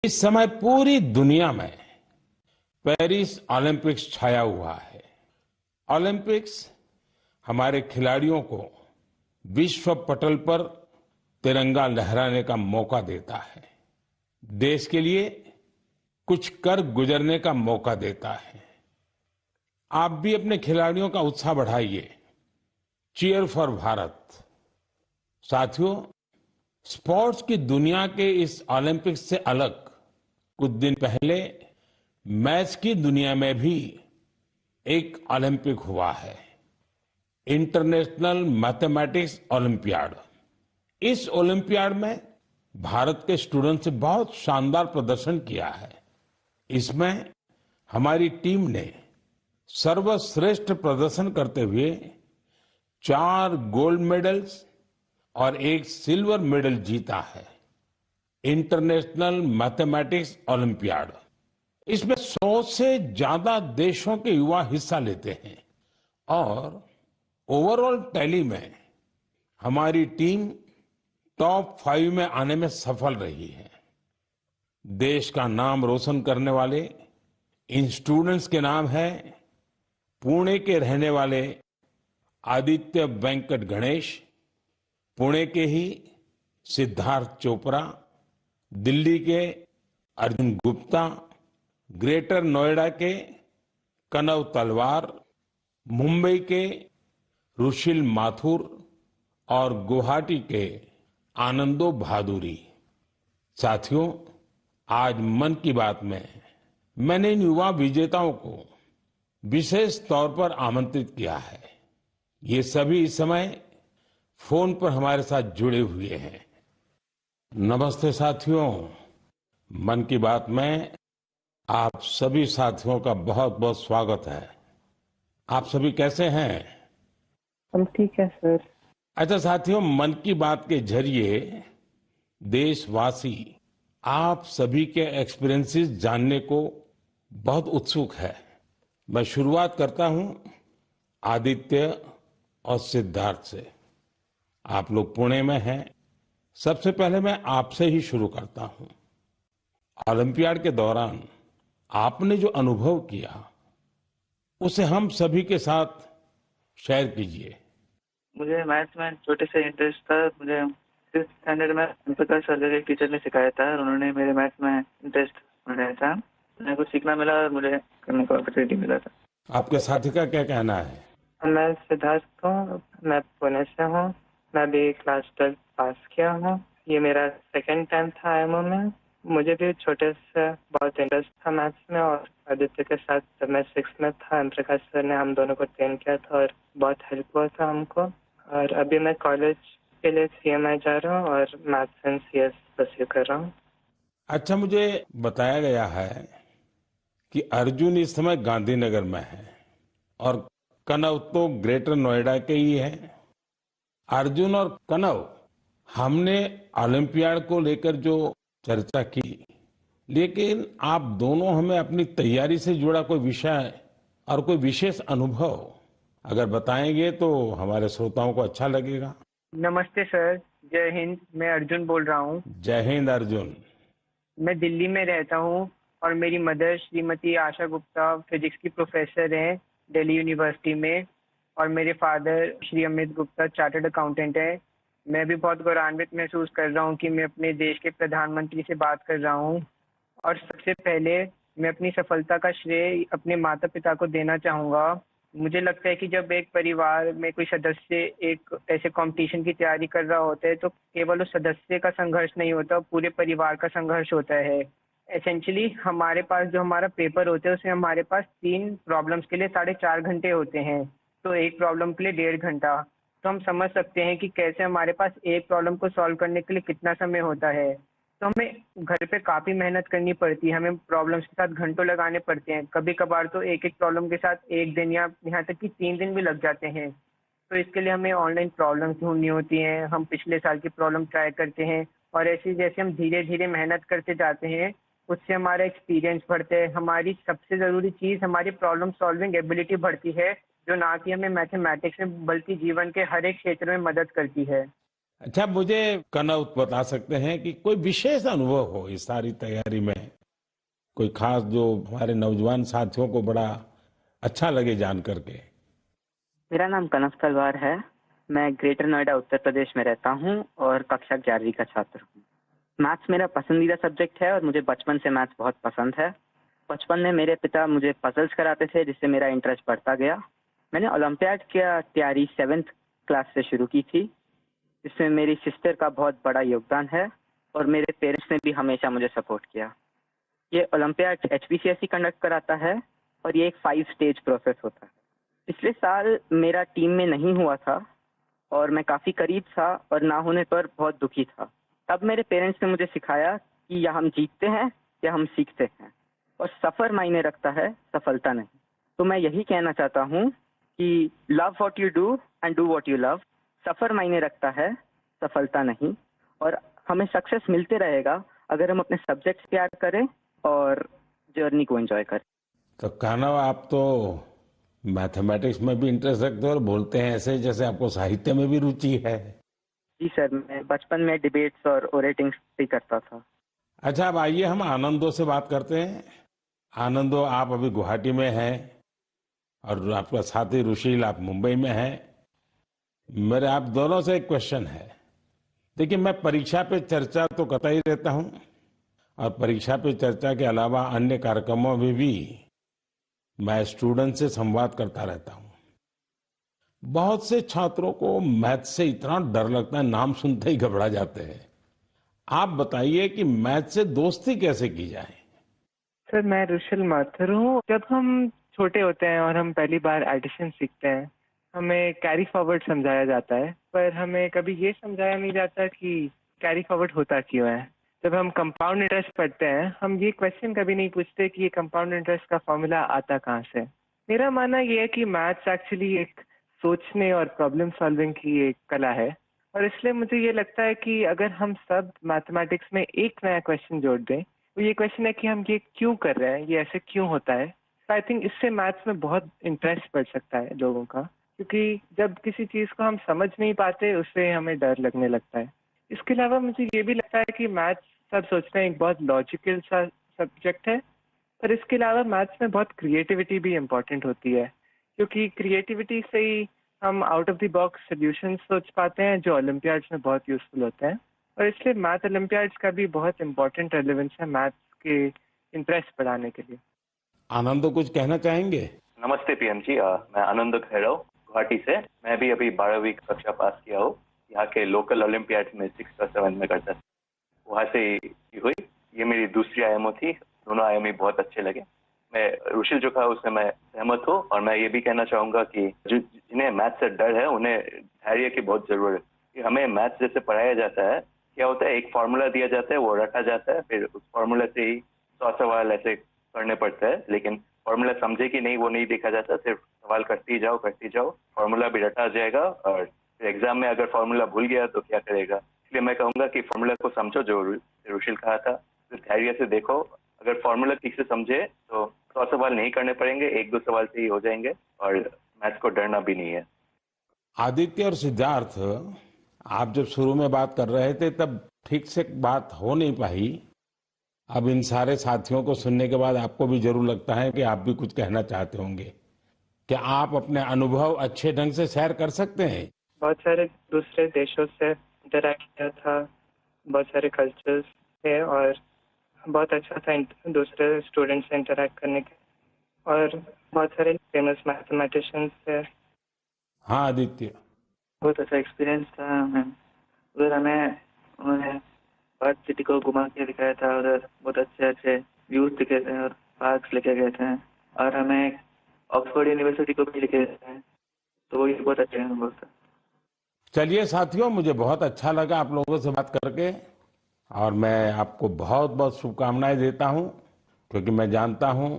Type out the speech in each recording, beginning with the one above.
इस समय पूरी दुनिया में पेरिस ओलंपिक्स छाया हुआ है। ओलंपिक्स हमारे खिलाड़ियों को विश्व पटल पर तिरंगा लहराने का मौका देता है, देश के लिए कुछ कर गुजरने का मौका देता है। आप भी अपने खिलाड़ियों का उत्साह बढ़ाइए। Cheer for Bharat. साथियों, स्पोर्ट्स की दुनिया के इस ओलंपिक्स से अलग कुछ दिन पहले मैथ्स की दुनिया में भी एक ओलंपिक हुआ है, इंटरनेशनल मैथमेटिक्स ओलंपियाड। इस ओलंपियाड में भारत के स्टूडेंट्स ने बहुत शानदार प्रदर्शन किया है। इसमें हमारी टीम ने सर्वश्रेष्ठ प्रदर्शन करते हुए 4 गोल्ड मेडल्स और 1 सिल्वर मेडल जीता है। इंटरनेशनल मैथमेटिक्स ओलंपियाड, इसमें 100 से ज्यादा देशों के युवा हिस्सा लेते हैं और ओवरऑल टैली में हमारी टीम टॉप 5 में आने में सफल रही है। देश का नाम रोशन करने वाले इन स्टूडेंट्स के नाम है पुणे के रहने वाले आदित्य वेंकट गणेश, पुणे के ही सिद्धार्थ चोपड़ा, दिल्ली के अर्जुन गुप्ता, ग्रेटर नोएडा के कनव तलवार, मुंबई के रुशिल माथुर और गुवाहाटी के आनंदो भादुरी। साथियों, आज मन की बात में मैंने इन युवा विजेताओं को विशेष तौर पर आमंत्रित किया है। ये सभी इस समय फोन पर हमारे साथ जुड़े हुए हैं। नमस्ते साथियों, मन की बात में आप सभी साथियों का बहुत बहुत स्वागत है। आप सभी कैसे हैं? हम ठीक है सर। अच्छा साथियों, मन की बात के जरिए देशवासी आप सभी के एक्सपीरियंसेस जानने को बहुत उत्सुक है। मैं शुरुआत करता हूं आदित्य और सिद्धार्थ से। आप लोग पुणे में हैं। सबसे पहले मैं आपसे ही शुरू करता हूं। ओलंपियाड के दौरान आपने जो अनुभव किया उसे हम सभी के साथ शेयर कीजिए। मुझे मैथ्स में छोटे से इंटरेस्ट था। मुझे 6th स्टैंडर्ड में प्रकाश सर एक टीचर ने सिखाया था और उन्होंने मेरे मैथ्स में इंटरेस्ट बनाया था। मुझे कुछ सीखना मिला और मुझे करने का अपॉर्चुनिटी मिला था। आपके साथी का क्या कहना है? मैं सिद्धार्थ हूँ, मैं पुणे से हूँ। मैं भी क्लास 12 पास किया हूँ। ये मेरा सेकंड टाइम था आईएमओ में। मुझे भी छोटे से बहुत इंटरेस्ट था मैथ्स में और आदित्य के साथ जब मैं 6th में था प्रकाश सर ने हम दोनों को ट्रेन किया था और बहुत हेल्प हुआ था हमको। और अभी मैं कॉलेज के लिए सीएमआई जा रहा हूँ और मैथ्स एंड सीएस परस्यू कर रहा हूँ। अच्छा, मुझे बताया गया है कि अर्जुन इस समय गांधीनगर में है और कनव तो ग्रेटर नोएडा के ही है। अर्जुन और कनव, हमने ओलंपियाड को लेकर जो चर्चा की, लेकिन आप दोनों हमें अपनी तैयारी से जुड़ा कोई विषय और कोई विशेष अनुभव अगर बताएंगे तो हमारे श्रोताओं को अच्छा लगेगा। नमस्ते सर, जय हिंद। मैं अर्जुन बोल रहा हूँ। जय हिंद अर्जुन। मैं दिल्ली में रहता हूँ और मेरी मदर श्रीमती आशा गुप्ता फिजिक्स की प्रोफेसर हैं दिल्ली यूनिवर्सिटी में और मेरे father Shri Amit Gupta chartered accountant हैं। मैं भी बहुत गौरवान्वित महसूस कर रहा हूँ कि मैं अपने देश के प्रधानमंत्री से बात कर रहा हूँ और सबसे पहले मैं अपनी सफलता का श्रेय अपने माता पिता को देना चाहूँगा। मुझे लगता है कि जब एक परिवार में कोई सदस्य एक ऐसे कंपटीशन की तैयारी कर रहा होता है तो केवल उस सदस्य का संघर्ष नहीं होता, पूरे परिवार का संघर्ष होता है। एसेंशियली हमारे पास जो हमारा पेपर होता है उसमें हमारे पास 3 प्रॉब्लम्स के लिए 4.5 घंटे होते हैं, तो एक प्रॉब्लम के लिए 1.5 घंटा। तो हम समझ सकते हैं कि कैसे हमारे पास एक प्रॉब्लम को सॉल्व करने के लिए कितना समय होता है। तो हमें घर पे काफ़ी मेहनत करनी पड़ती है, हमें प्रॉब्लम्स के साथ घंटों लगाने पड़ते हैं। कभी कभार तो एक एक प्रॉब्लम के साथ 1 दिन या यहाँ तक कि 3 दिन भी लग जाते हैं। तो इसके लिए हमें ऑनलाइन प्रॉब्लम्स ढूंढनी होती हैं, हम पिछले साल की प्रॉब्लम ट्राई करते हैं और ऐसे जैसे हम धीरे धीरे मेहनत करते जाते हैं उससे हमारा एक्सपीरियंस बढ़ता है। हमारी सबसे ज़रूरी चीज़ हमारी प्रॉब्लम सॉल्विंग एबिलिटी बढ़ती है, जो ना कि हमें मैथमेटिक्स में बल्कि जीवन के हर एक क्षेत्र में मदद करती है। अच्छा, मुझे कनौत बता सकते हैं कि कोई विशेष अनुभव हो इस सारी तैयारी में, कोई खास जो हमारे नौजवान साथियों को बड़ा अच्छा लगे जान करके। मेरा नाम कनव तलवार है। मैं ग्रेटर नोएडा उत्तर प्रदेश में रहता हूँ और कक्षा 11वीं का छात्र हूँ। मैथ्स मेरा पसंदीदा सब्जेक्ट है और मुझे बचपन से मैथ्स बहुत पसंद है। बचपन में मेरे पिता मुझे पजल्स कराते थे, जिससे मेरा इंटरेस्ट बढ़ता गया। मैंने ओलंपियाड की तैयारी 7th क्लास से शुरू की थी, जिसमें मेरी सिस्टर का बहुत बड़ा योगदान है और मेरे पेरेंट्स ने भी हमेशा मुझे सपोर्ट किया। ये ओलंपियाड HPCSE कंडक्ट कराता है और ये एक 5 स्टेज प्रोसेस होता है। पिछले साल मेरा टीम में नहीं हुआ था और मैं काफ़ी करीब था और ना होने पर बहुत दुखी था। तब मेरे पेरेंट्स ने मुझे सिखाया कि या हम जीतते हैं या हम सीखते हैं, और सफ़र मायने रखता है, सफलता नहीं। तो मैं यही कहना चाहता हूँ कि love what you do and do what you love. सफ़र मायने रखता है, सफलता नहीं। और हमें सक्सेस मिलते रहेगा अगर हम अपने सब्जेक्ट्स प्यार करें और जर्नी को एंजॉय करें। तो कान्हा, आप तो मैथमेटिक्स में भी इंटरेस्ट रखते हो और बोलते हैं ऐसे जैसे आपको साहित्य में भी रुचि है। जी सर, मैं बचपन में डिबेट्स और ओरेटिंग्स भी करता था। अच्छा, अब आइए हम आनंदो से बात करते हैं। आनंदो, आप अभी गुवाहाटी में हैं और आपका साथी रुशील आप मुंबई में हैं। मेरे आप दोनों से एक क्वेश्चन है। देखिए, मैं परीक्षा पे चर्चा तो करता ही रहता हूं और परीक्षा पे चर्चा के अलावा अन्य कार्यक्रमों में भी मैं स्टूडेंट से संवाद करता रहता हूं। बहुत से छात्रों को मैथ से इतना डर लगता है, नाम सुनते ही घबरा जाते हैं। आप बताइए कि मैथ से दोस्ती कैसे की जाए। सर, मैं रुशिल माथुर हूँ। जब हम छोटे होते हैं और हम पहली बार एडिशन सीखते हैं, हमें कैरी फॉरवर्ड समझाया जाता है, पर हमें कभी ये समझाया नहीं जाता कि कैरी फॉरवर्ड होता क्यों है। जब हम कंपाउंड इंटरेस्ट पढ़ते हैं, हम ये क्वेश्चन कभी नहीं पूछते कि ये कंपाउंड इंटरेस्ट का फॉर्मूला आता कहाँ से। मेरा मानना ये है कि मैथ्स एक्चुअली एक सोचने और प्रॉब्लम सॉल्विंग की एक कला है, और इसलिए मुझे ये लगता है कि अगर हम सब मैथमेटिक्स में एक नया क्वेश्चन जोड़ दें, तो ये क्वेश्चन है कि हम ये क्यों कर रहे हैं, ये ऐसे क्यों होता है। तो आई थिंक इससे मैथ्स में बहुत इंटरेस्ट बढ़ सकता है लोगों का, क्योंकि जब किसी चीज़ को हम समझ नहीं पाते, उससे हमें डर लगने लगता है। इसके अलावा मुझे ये भी लगता है कि मैथ्स, सब सोचते हैं, एक बहुत लॉजिकल सा सब्जेक्ट है, पर इसके अलावा मैथ्स में बहुत क्रिएटिविटी भी इम्पोर्टेंट होती है, क्योंकि क्रिएटिविटी से ही हम out of the box solution सोच पाते हैं, जो ओलंपियाड्स में बहुत यूजफुल होते हैं। और इसलिए मैथ ओलंपियाड्स का भी बहुत इम्पोर्टेंट रेलेवेंस है मैथ्स के इंटरेस्ट बढ़ाने के लिए। आनंदो, कुछ कहना चाहेंगे? नमस्ते पीएम जी, मैं आनंद खैरव गुवाहाटी से। मैं भी अभी 12वीं कक्षा पास किया हूँ। यहाँ के लोकल ओलंपियाड में 6th और 7th में करता था, वहाँ से ही हुई। ये मेरी दूसरी आईएमओ थी। दोनों आईएमओ बहुत अच्छे लगे। मैं रुशिल जो कहा उससे मैं सहमत हूँ, और मैं ये भी कहना चाहूंगा कि जिन्हें मैथ से डर है उन्हें धैर्य की बहुत जरूरत है। हमें मैथ जैसे पढ़ाया जाता है, क्या होता है, एक फार्मूला दिया जाता है, वो रटा जाता है, फिर उस फार्मूला से ही 100 सवाल ऐसे करने पड़ते हैं, लेकिन फार्मूला समझे कि नहीं वो नहीं देखा जाता। सिर्फ सवाल करते ही जाओ, फार्मूला भी रटा जाएगा, और फिर एग्जाम में अगर फार्मूला भूल गया तो क्या करेगा। इसलिए मैं कहूंगा कि फार्मूला को समझो, जो रुशिल कहा था, फिर धैर्य से देखो। अगर फार्मूला ठीक से समझे तो 100 सवाल नहीं करने पड़ेंगे, 1-2 सवाल से ही हो जाएंगे, और मैथ्स को डरना भी नहीं है। आदित्य और सिद्धार्थ, आप जब शुरू में बात कर रहे थे तब ठीक से बात हो नहीं पाई। अब इन सारे साथियों को सुनने के बाद आपको भी जरूर लगता है कि आप भी कुछ कहना चाहते होंगे। क्या आप अपने अनुभव अच्छे ढंग से शेयर कर सकते हैं? बहुत सारे दूसरे देशों से इंटरैक्ट किया था, बहुत सारे कल्चर्स थे, और बहुत अच्छा था दूसरे स्टूडेंट्स से इंटरैक्ट करने के, और बहुत सारे फेमस मैथमेटिशियंस थे। हाँ आदित्य। बहुत अच्छा एक्सपीरियंस था मैम। उधर हमें उन्होंने पार्क सिटी को घुमा के दिखाया था। उधर बहुत अच्छे अच्छे व्यूज दिखे थे और पार्क्स लेके गए थे, और हमें ऑक्सफोर्ड यूनिवर्सिटी को भी लेके गए थे, तो वो भी बहुत अच्छे अनुभव था। चलिए साथियों, मुझे बहुत अच्छा लगा आप लोगों से बात करके, और मैं आपको बहुत बहुत शुभकामनाएं देता हूं, क्योंकि मैं जानता हूं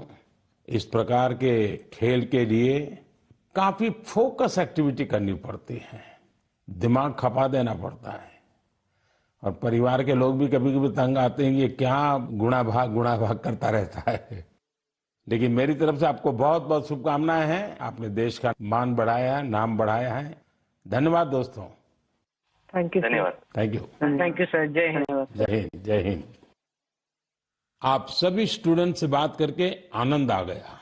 इस प्रकार के खेल के लिए काफी फोकस एक्टिविटी करनी पड़ती है, दिमाग खपा देना पड़ता है, और परिवार के लोग भी कभी कभी तंग आते हैं कि ये क्या गुणा भाग करता रहता है। लेकिन मेरी तरफ से आपको बहुत बहुत शुभकामनाएं हैं। आपने देश का मान बढ़ाया है, नाम बढ़ाया है। धन्यवाद दोस्तों। थैंक यू धन्यवाद। Thank you. Thank you sir. जय हिंद। जय हिंद, जय हिंद। आप सभी स्टूडेंट से बात करके आनंद आ गया।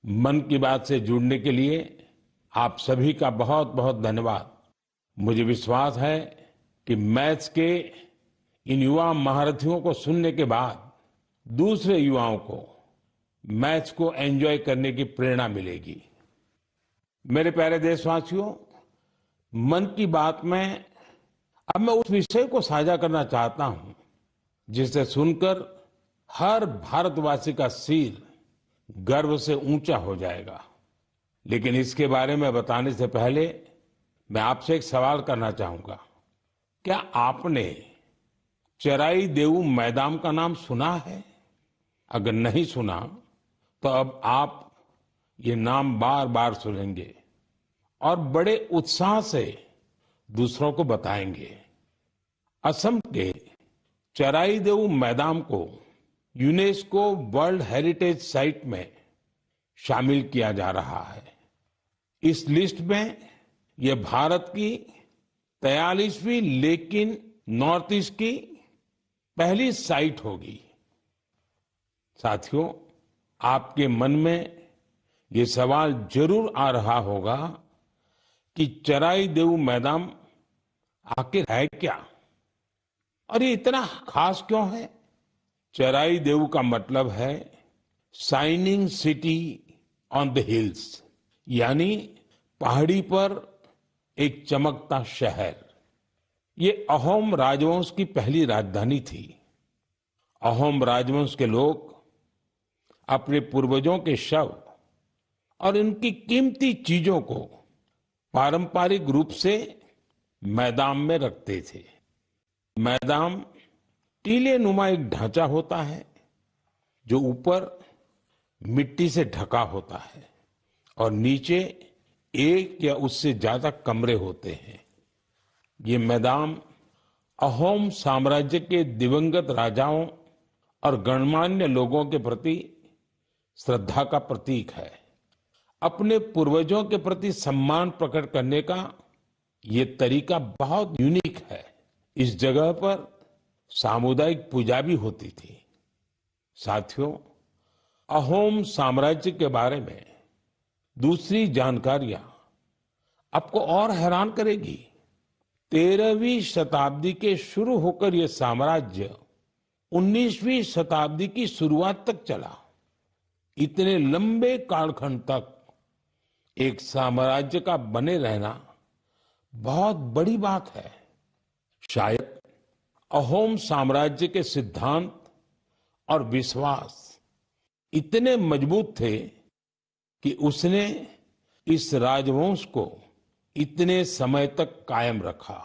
मन की बात से जुड़ने के लिए आप सभी का बहुत बहुत धन्यवाद। मुझे विश्वास है कि मैथ्स के इन युवा महारथियों को सुनने के बाद दूसरे युवाओं को मैथ्स को एंजॉय करने की प्रेरणा मिलेगी। मेरे प्यारे देशवासियों, मन की बात में अब मैं उस विषय को साझा करना चाहता हूं जिसे सुनकर हर भारतवासी का सिर गर्व से ऊंचा हो जाएगा। लेकिन इसके बारे में बताने से पहले मैं आपसे एक सवाल करना चाहूंगा। क्या आपने चराई देऊ मैदान का नाम सुना है? अगर नहीं सुना तो अब आप ये नाम बार बार सुनेंगे और बड़े उत्साह से दूसरों को बताएंगे। असम के चराई देऊ मैदान को यूनेस्को वर्ल्ड हेरिटेज साइट में शामिल किया जा रहा है। इस लिस्ट में यह भारत की 43वीं लेकिन नॉर्थ ईस्ट की पहली साइट होगी। साथियों, आपके मन में ये सवाल जरूर आ रहा होगा कि चराई देऊ मैदान आखिर है क्या और ये इतना खास क्यों है? चराई देऊ का मतलब है shining city on the hills, यानी पहाड़ी पर एक चमकता शहर। ये अहोम राजवंश की पहली राजधानी थी। अहोम राजवंश के लोग अपने पूर्वजों के शव और इनकी कीमती चीजों को पारंपरिक रूप से मैदान में रखते थे। मैदान टीले नुमा एक ढांचा होता है जो ऊपर मिट्टी से ढका होता है और नीचे एक या उससे ज्यादा कमरे होते हैं। ये मैदान अहोम साम्राज्य के दिवंगत राजाओं और गणमान्य लोगों के प्रति श्रद्धा का प्रतीक है। अपने पूर्वजों के प्रति सम्मान प्रकट करने का ये तरीका बहुत यूनिक है। इस जगह पर सामुदायिक पूजा भी होती थी। साथियों, अहोम साम्राज्य के बारे में दूसरी जानकारियां आपको और हैरान करेगी। 13वीं शताब्दी के शुरू होकर यह साम्राज्य 19वीं शताब्दी की शुरुआत तक चला। इतने लंबे कालखंड तक एक साम्राज्य का बने रहना बहुत बड़ी बात है। शायद अहोम साम्राज्य के सिद्धांत और विश्वास इतने मजबूत थे कि उसने इस राजवंश को इतने समय तक कायम रखा।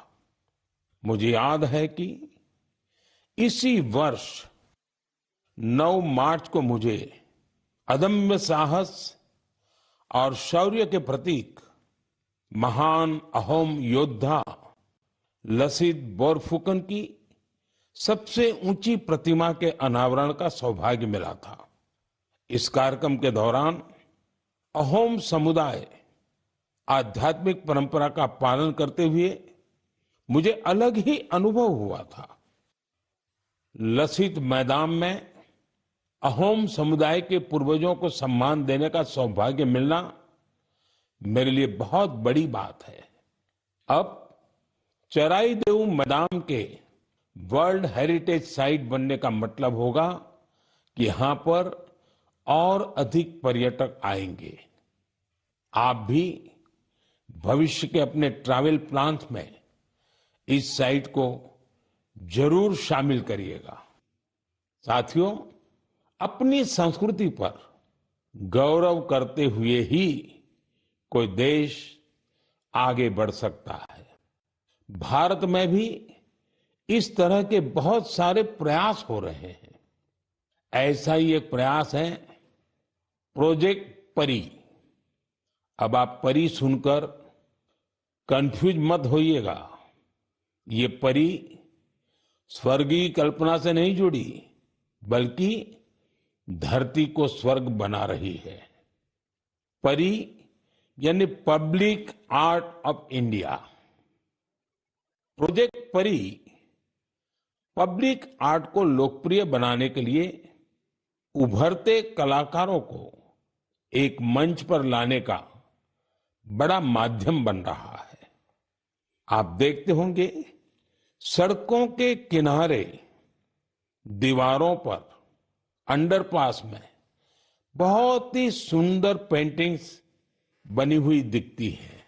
मुझे याद है कि इसी वर्ष 9 मार्च को मुझे अदम्य साहस और शौर्य के प्रतीक महान अहोम योद्धा लसित बोरफुकन की सबसे ऊंची प्रतिमा के अनावरण का सौभाग्य मिला था। इस कार्यक्रम के दौरान अहोम समुदाय आध्यात्मिक परंपरा का पालन करते हुए मुझे अलग ही अनुभव हुआ था। लसित मैदान में अहोम समुदाय के पूर्वजों को सम्मान देने का सौभाग्य मिलना मेरे लिए बहुत बड़ी बात है। अब चराई देऊ मैदान के वर्ल्ड हेरिटेज साइट बनने का मतलब होगा कि यहां पर और अधिक पर्यटक आएंगे। आप भी भविष्य के अपने ट्रैवल प्लान्स में इस साइट को जरूर शामिल करिएगा। साथियों, अपनी संस्कृति पर गौरव करते हुए ही कोई देश आगे बढ़ सकता है। भारत में भी इस तरह के बहुत सारे प्रयास हो रहे हैं। ऐसा ही एक प्रयास है प्रोजेक्ट परी। अब आप परी सुनकर कंफ्यूज मत होइएगा। ये परी स्वर्गीय कल्पना से नहीं जुड़ी, बल्कि धरती को स्वर्ग बना रही है। परी यानी public art of India. Project परी पब्लिक आर्ट को लोकप्रिय बनाने के लिए उभरते कलाकारों को एक मंच पर लाने का बड़ा माध्यम बन रहा है। आप देखते होंगे सड़कों के किनारे, दीवारों पर, अंडरपास में बहुत ही सुंदर पेंटिंग्स बनी हुई दिखती हैं।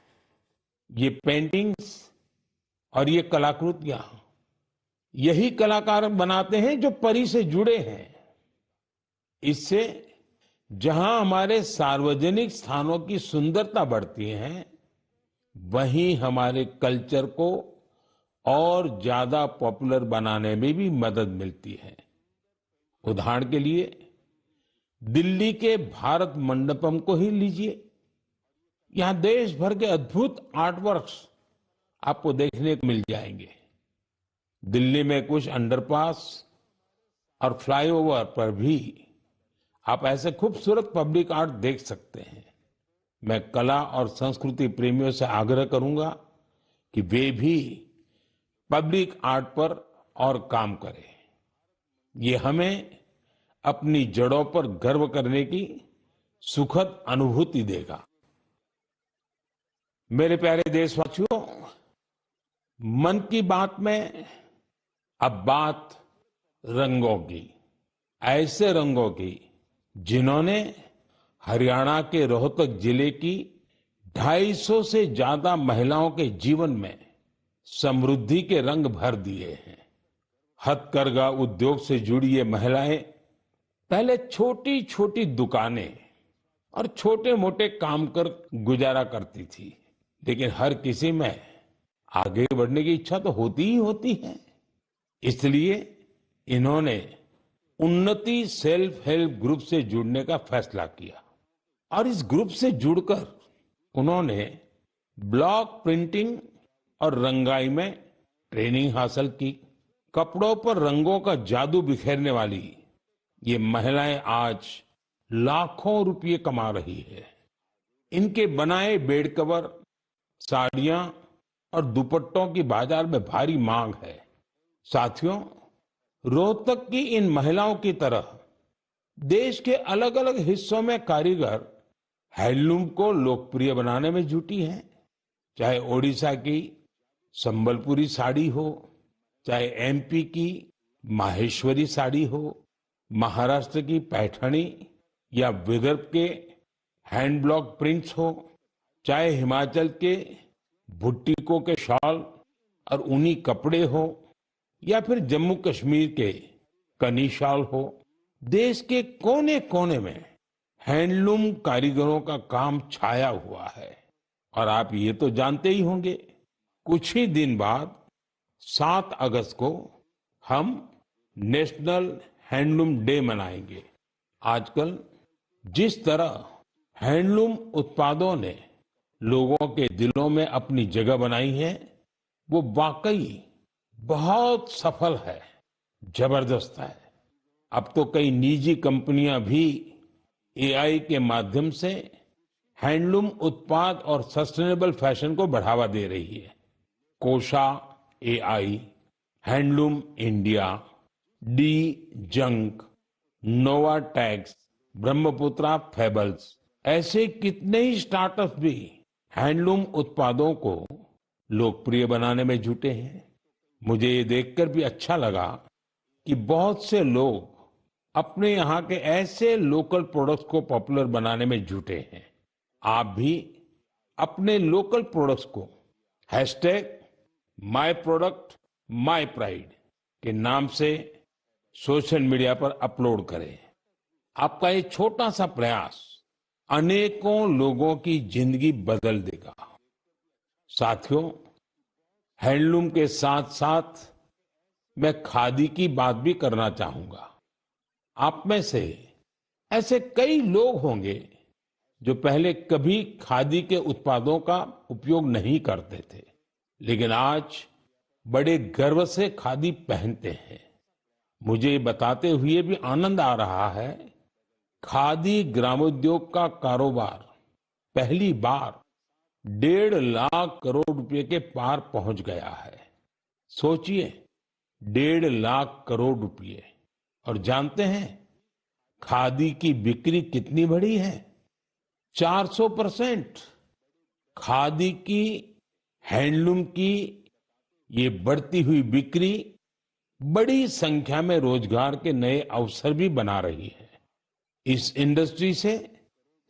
ये पेंटिंग्स और ये कलाकृतियां यही कलाकार बनाते हैं जो परी से जुड़े हैं। इससे जहां हमारे सार्वजनिक स्थानों की सुंदरता बढ़ती है, वहीं हमारे कल्चर को और ज्यादा पॉपुलर बनाने में भी मदद मिलती है। उदाहरण के लिए दिल्ली के भारत मंडपम को ही लीजिए। यहां देश भर के अद्भुत आर्टवर्क्स आपको देखने को मिल जाएंगे। दिल्ली में कुछ अंडरपास और फ्लाईओवर पर भी आप ऐसे खूबसूरत पब्लिक आर्ट देख सकते हैं। मैं कला और संस्कृति प्रेमियों से आग्रह करूंगा कि वे भी पब्लिक आर्ट पर और काम करें। ये हमें अपनी जड़ों पर गर्व करने की सुखद अनुभूति देगा। मेरे प्यारे देशवासियों, मन की बात में अब बात रंगों की, ऐसे रंगों की जिन्होंने हरियाणा के रोहतक जिले की 250 से ज्यादा महिलाओं के जीवन में समृद्धि के रंग भर दिए हैं। हथकरघा उद्योग से जुड़ी ये महिलाएं पहले छोटी छोटी दुकानें और छोटे मोटे काम कर गुजारा करती थी, लेकिन हर किसी में आगे बढ़ने की इच्छा तो होती ही होती है। इसलिए इन्होंने उन्नति सेल्फ हेल्प ग्रुप से जुड़ने का फैसला किया और इस ग्रुप से जुड़कर उन्होंने ब्लॉक प्रिंटिंग और रंगाई में ट्रेनिंग हासिल की। कपड़ों पर रंगों का जादू बिखेरने वाली ये महिलाएं आज लाखों रुपए कमा रही है। इनके बनाए बेड कवर, साड़ियां और दुपट्टों की बाजार में भारी मांग है। साथियों, रोहतक की इन महिलाओं की तरह देश के अलग अलग हिस्सों में कारीगर हैंडलूम को लोकप्रिय बनाने में जुटी हैं। चाहे ओडिशा की संबलपुरी साड़ी हो, चाहे एमपी की माहेश्वरी साड़ी हो, महाराष्ट्र की पैठणी या विदर्भ के हैंड ब्लॉक प्रिंट्स हो, चाहे हिमाचल के भुट्टिको के शॉल और ऊनी कपड़े हो, या फिर जम्मू कश्मीर के कनी शॉल हो, देश के कोने कोने में हैंडलूम कारीगरों का काम छाया हुआ है। और आप ये तो जानते ही होंगे, कुछ ही दिन बाद 7 अगस्त को हम नेशनल हैंडलूम डे मनाएंगे। आजकल जिस तरह हैंडलूम उत्पादों ने लोगों के दिलों में अपनी जगह बनाई है, वो वाकई बहुत सफल है, जबरदस्त है। अब तो कई निजी कंपनियां भी एआई के माध्यम से हैंडलूम उत्पाद और सस्टेनेबल फैशन को बढ़ावा दे रही है। Kosha AI, handloom India, D junk, Novatex, Brahmaputra fables, ऐसे कितने ही स्टार्टअप भी हैंडलूम उत्पादों को लोकप्रिय बनाने में जुटे हैं। मुझे ये देखकर भी अच्छा लगा कि बहुत से लोग अपने यहाँ के ऐसे लोकल प्रोडक्ट्स को पॉपुलर बनाने में जुटे हैं। आप भी अपने लोकल प्रोडक्ट्स को #MyProductMyPride के नाम से सोशल मीडिया पर अपलोड करें। आपका ये छोटा सा प्रयास अनेकों लोगों की जिंदगी बदल देगा। साथियों, हैंडलूम के साथ साथ मैं खादी की बात भी करना चाहूंगा। आप में से ऐसे कई लोग होंगे जो पहले कभी खादी के उत्पादों का उपयोग नहीं करते थे, लेकिन आज बड़े गर्व से खादी पहनते हैं। मुझे बताते हुए भी आनंद आ रहा है, खादी ग्रामोद्योग का कारोबार पहली बार 1.5 लाख करोड़ रुपए के पार पहुंच गया है। सोचिए, 1.5 लाख करोड़ रुपए। और जानते हैं खादी की बिक्री कितनी बढ़ी है? 400%। खादी की, हैंडलूम की ये बढ़ती हुई बिक्री बड़ी संख्या में रोजगार के नए अवसर भी बना रही है। इस इंडस्ट्री से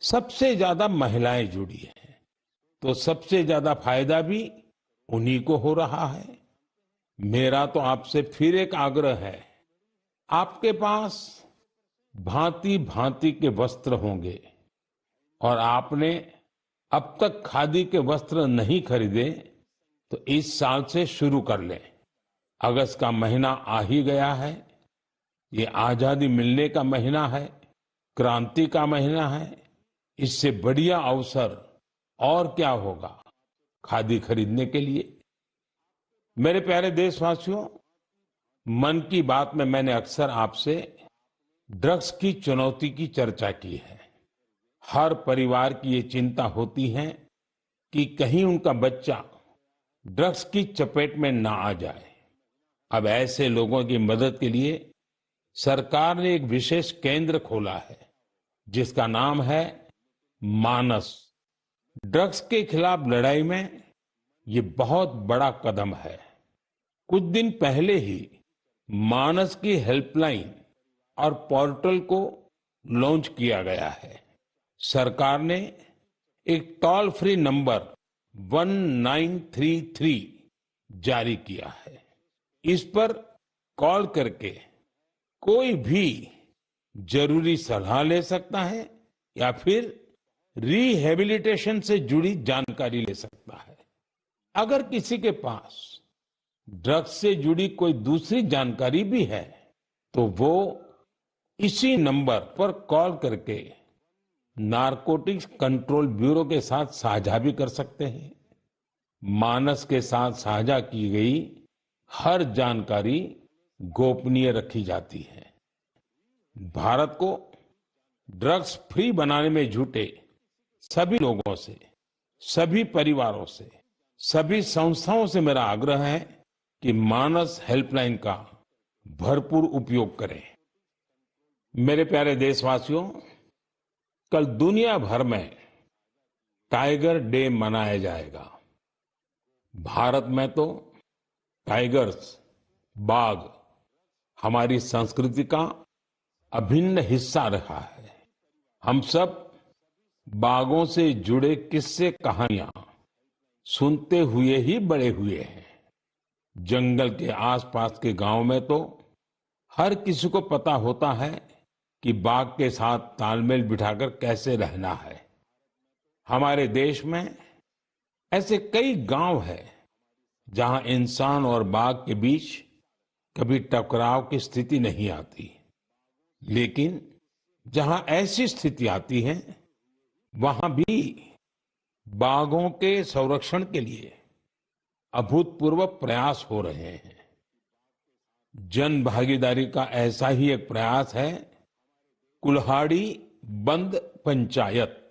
सबसे ज्यादा महिलाएं जुड़ी हैं, तो सबसे ज्यादा फायदा भी उन्हीं को हो रहा है। मेरा तो आपसे फिर एक आग्रह है, आपके पास भांति भांति के वस्त्र होंगे और आपने अब तक खादी के वस्त्र नहीं खरीदे, तो इस साल से शुरू कर लें। अगस्त का महीना आ ही गया है। ये आजादी मिलने का महीना है, क्रांति का महीना है। इससे बढ़िया अवसर और क्या होगा खादी खरीदने के लिए। मेरे प्यारे देशवासियों, मन की बात में मैंने अक्सर आपसे ड्रग्स की चुनौती की चर्चा की है। हर परिवार की ये चिंता होती है कि कहीं उनका बच्चा ड्रग्स की चपेट में ना आ जाए। अब ऐसे लोगों की मदद के लिए सरकार ने एक विशेष केंद्र खोला है, जिसका नाम है मानस। ड्रग्स के खिलाफ लड़ाई में ये बहुत बड़ा कदम है। कुछ दिन पहले ही मानस की हेल्पलाइन और पोर्टल को लॉन्च किया गया है। सरकार ने एक टोल फ्री नंबर 1933 जारी किया है। इस पर कॉल करके कोई भी जरूरी सलाह ले सकता है या फिर रिहेबिलिटेशन से जुड़ी जानकारी ले सकता है। अगर किसी के पास ड्रग्स से जुड़ी कोई दूसरी जानकारी भी है, तो वो इसी नंबर पर कॉल करके नारकोटिक्स कंट्रोल ब्यूरो के साथ साझा भी कर सकते हैं। मानस के साथ साझा की गई हर जानकारी गोपनीय रखी जाती है। भारत को ड्रग्स फ्री बनाने में जुटे सभी लोगों से, सभी परिवारों से, सभी संस्थाओं से मेरा आग्रह है कि मानस हेल्पलाइन का भरपूर उपयोग करें। मेरे प्यारे देशवासियों, कल दुनिया भर में टाइगर डे मनाया जाएगा। भारत में तो टाइगर्स, बाघ हमारी संस्कृति का अभिन्न हिस्सा रहा है। हम सब बाघों से जुड़े किस्से कहानियां सुनते हुए ही बड़े हुए हैं। जंगल के आसपास के गांव में तो हर किसी को पता होता है कि बाघ के साथ तालमेल बिठाकर कैसे रहना है। हमारे देश में ऐसे कई गांव हैं जहां इंसान और बाघ के बीच कभी टकराव की स्थिति नहीं आती, लेकिन जहां ऐसी स्थिति आती है, वहां भी बाघों के संरक्षण के लिए अभूतपूर्व प्रयास हो रहे हैं। जन भागीदारी का ऐसा ही एक प्रयास है कुल्हाड़ी बंद पंचायत।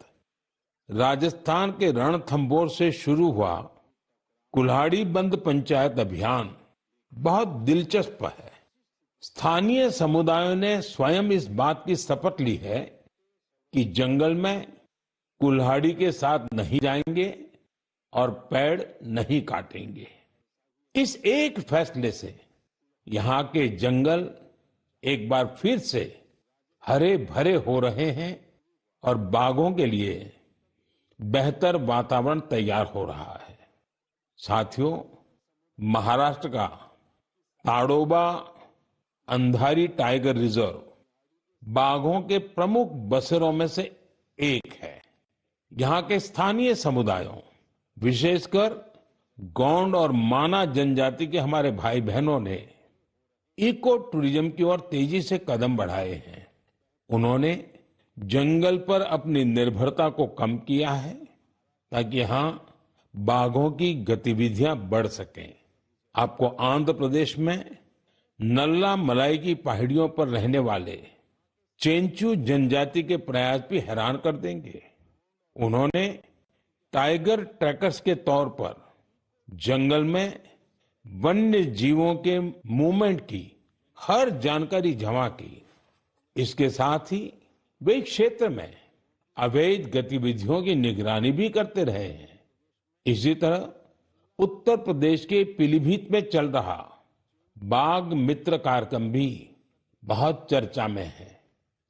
राजस्थान के रणथंभौर से शुरू हुआ कुल्हाड़ी बंद पंचायत अभियान बहुत दिलचस्प है। स्थानीय समुदायों ने स्वयं इस बात की शपथ ली है कि जंगल में कुल्हाड़ी के साथ नहीं जाएंगे और पेड़ नहीं काटेंगे। इस एक फैसले से यहाँ के जंगल एक बार फिर से हरे भरे हो रहे हैं और बाघों के लिए बेहतर वातावरण तैयार हो रहा है। साथियों, महाराष्ट्र का ताडोबा अंधारी टाइगर रिजर्व बाघों के प्रमुख बसेरों में से एक है। यहाँ के स्थानीय समुदायों, विशेषकर गोंड और माना जनजाति के हमारे भाई बहनों ने इको टूरिज्म की ओर तेजी से कदम बढ़ाए हैं। उन्होंने जंगल पर अपनी निर्भरता को कम किया है ताकि यहाँ बाघों की गतिविधियां बढ़ सकें। आपको आंध्र प्रदेश में नल्ला मलाई की पहाड़ियों पर रहने वाले चेंचू जनजाति के प्रयास भी हैरान कर देंगे। उन्होंने टाइगर ट्रैकर्स के तौर पर जंगल में वन्य जीवों के मूवमेंट की हर जानकारी जमा की। इसके साथ ही वे इस क्षेत्र में अवैध गतिविधियों की निगरानी भी करते रहे हैं। इसी तरह उत्तर प्रदेश के पीलीभीत में चल रहा बाघ मित्र कार्यक्रम भी बहुत चर्चा में है।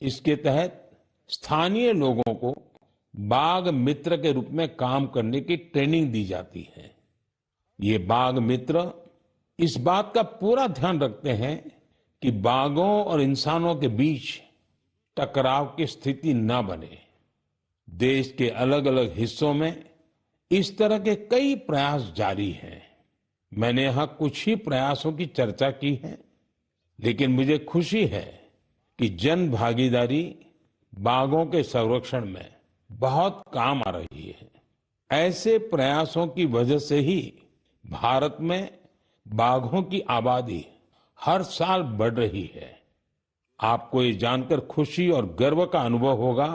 इसके तहत स्थानीय लोगों को बाघ मित्र के रूप में काम करने की ट्रेनिंग दी जाती है। ये बाघ मित्र इस बात का पूरा ध्यान रखते हैं कि बाघों और इंसानों के बीच टकराव की स्थिति न बने। देश के अलग अलग हिस्सों में इस तरह के कई प्रयास जारी हैं। मैंने यहां कुछ ही प्रयासों की चर्चा की है, लेकिन मुझे खुशी है कि जन भागीदारी बाघों के संरक्षण में बहुत काम आ रही है। ऐसे प्रयासों की वजह से ही भारत में बाघों की आबादी हर साल बढ़ रही है। आपको ये जानकर खुशी और गर्व का अनुभव होगा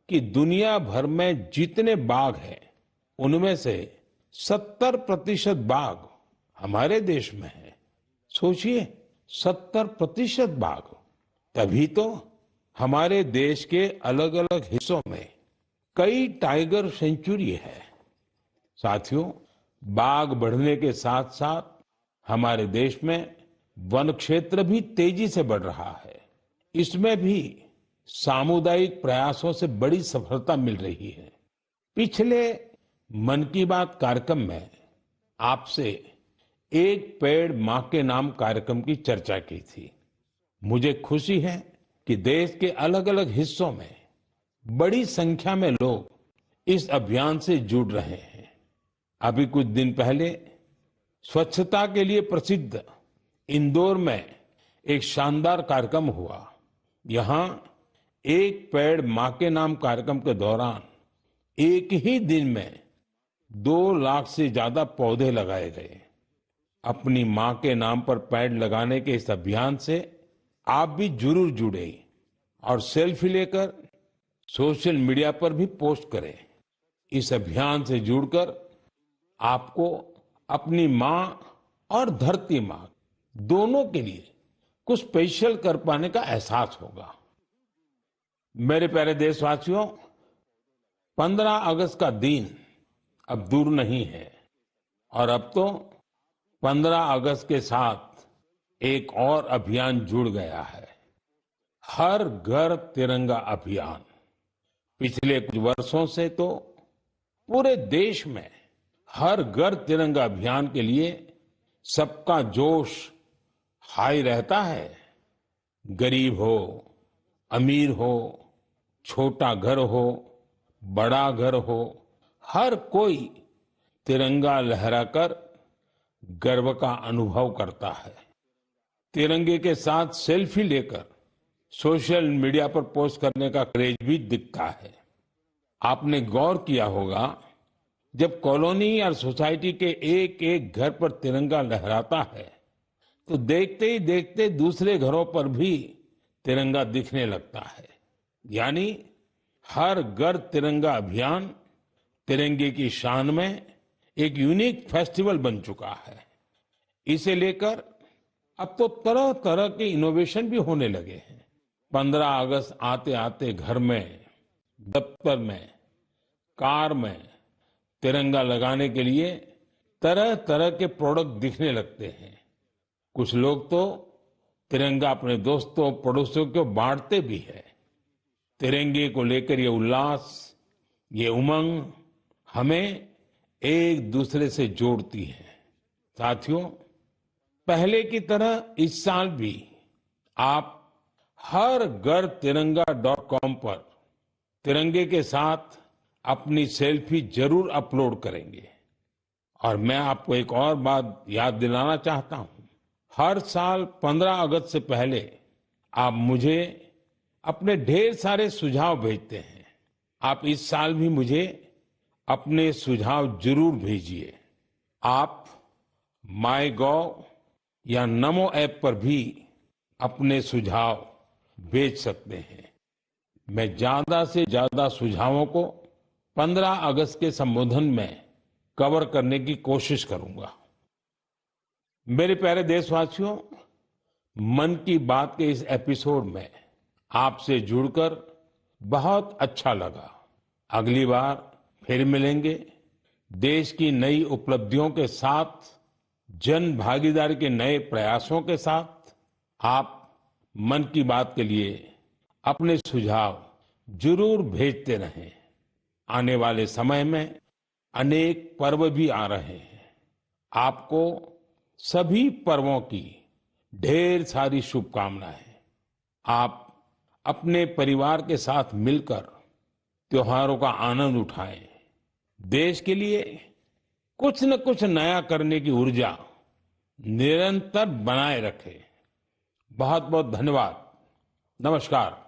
कि दुनिया भर में जितने बाघ हैं, उनमें से 70% बाघ हमारे देश में है। सोचिए, 70% बाघ। तभी तो हमारे देश के अलग अलग हिस्सों में कई टाइगर सेंचुरी है। साथियों, बाघ बढ़ने के साथ साथ हमारे देश में वन क्षेत्र भी तेजी से बढ़ रहा है। इसमें भी सामुदायिक प्रयासों से बड़ी सफलता मिल रही है। पिछले मन की बात कार्यक्रम में आपसे एक पेड़ मां के नाम कार्यक्रम की चर्चा की थी। मुझे खुशी है कि देश के अलग अलग हिस्सों में बड़ी संख्या में लोग इस अभियान से जुड़ रहे हैं। अभी कुछ दिन पहले स्वच्छता के लिए प्रसिद्ध इंदौर में एक शानदार कार्यक्रम हुआ। यहां एक पेड़ मां के नाम कार्यक्रम के दौरान एक ही दिन में 2 लाख से ज्यादा पौधे लगाए गए। अपनी मां के नाम पर पेड़ लगाने के इस अभियान से आप भी जरूर जुड़े और सेल्फी लेकर सोशल मीडिया पर भी पोस्ट करें। इस अभियान से जुड़कर आपको अपनी मां और धरती मां दोनों के लिए कुछ स्पेशल कर पाने का एहसास होगा। मेरे प्यारे देशवासियों, 15 अगस्त का दिन अब दूर नहीं है और अब तो 15 अगस्त के साथ एक और अभियान जुड़ गया है, हर घर तिरंगा अभियान। पिछले कुछ वर्षों से तो पूरे देश में हर घर तिरंगा अभियान के लिए सबका जोश हाई रहता है। गरीब हो, अमीर हो, छोटा घर हो, बड़ा घर हो, हर कोई तिरंगा लहराकर गर्व का अनुभव करता है। तिरंगे के साथ सेल्फी लेकर सोशल मीडिया पर पोस्ट करने का क्रेज भी दिखता है। आपने गौर किया होगा, जब कॉलोनी या सोसाइटी के एक एक घर पर तिरंगा लहराता है तो देखते ही देखते दूसरे घरों पर भी तिरंगा दिखने लगता है। यानी हर घर तिरंगा अभियान तिरंगे की शान में एक यूनिक फेस्टिवल बन चुका है। इसे लेकर अब तो तरह तरह के इनोवेशन भी होने लगे हैं। 15 अगस्त आते आते घर में, दफ्तर में, कार में तिरंगा लगाने के लिए तरह तरह के प्रोडक्ट दिखने लगते हैं। कुछ लोग तो तिरंगा अपने दोस्तों पड़ोसियों को बांटते भी है। तिरंगे को लेकर ये उल्लास, ये उमंग हमें एक दूसरे से जोड़ती है। साथियों, पहले की तरह इस साल भी आप हर घर तिरंगा.com पर तिरंगे के साथ अपनी सेल्फी जरूर अपलोड करेंगे। और मैं आपको एक और बात याद दिलाना चाहता हूं। हर साल 15 अगस्त से पहले आप मुझे अपने ढेर सारे सुझाव भेजते हैं। आप इस साल भी मुझे अपने सुझाव जरूर भेजिए। आप माईगॉव या नमो ऐप पर भी अपने सुझाव भेज सकते हैं। मैं ज्यादा से ज्यादा सुझावों को 15 अगस्त के संबोधन में कवर करने की कोशिश करूंगा। मेरे प्यारे देशवासियों, मन की बात के इस एपिसोड में आपसे जुड़कर बहुत अच्छा लगा। अगली बार फिर मिलेंगे देश की नई उपलब्धियों के साथ, जन भागीदारी के नए प्रयासों के साथ। आप मन की बात के लिए अपने सुझाव जरूर भेजते रहें। आने वाले समय में अनेक पर्व भी आ रहे हैं। आपको सभी पर्वों की ढेर सारी शुभकामनाएं। आप अपने परिवार के साथ मिलकर त्योहारों का आनंद उठाएं। देश के लिए कुछ न कुछ नया करने की ऊर्जा निरंतर बनाए रखें। बहुत बहुत धन्यवाद। नमस्कार।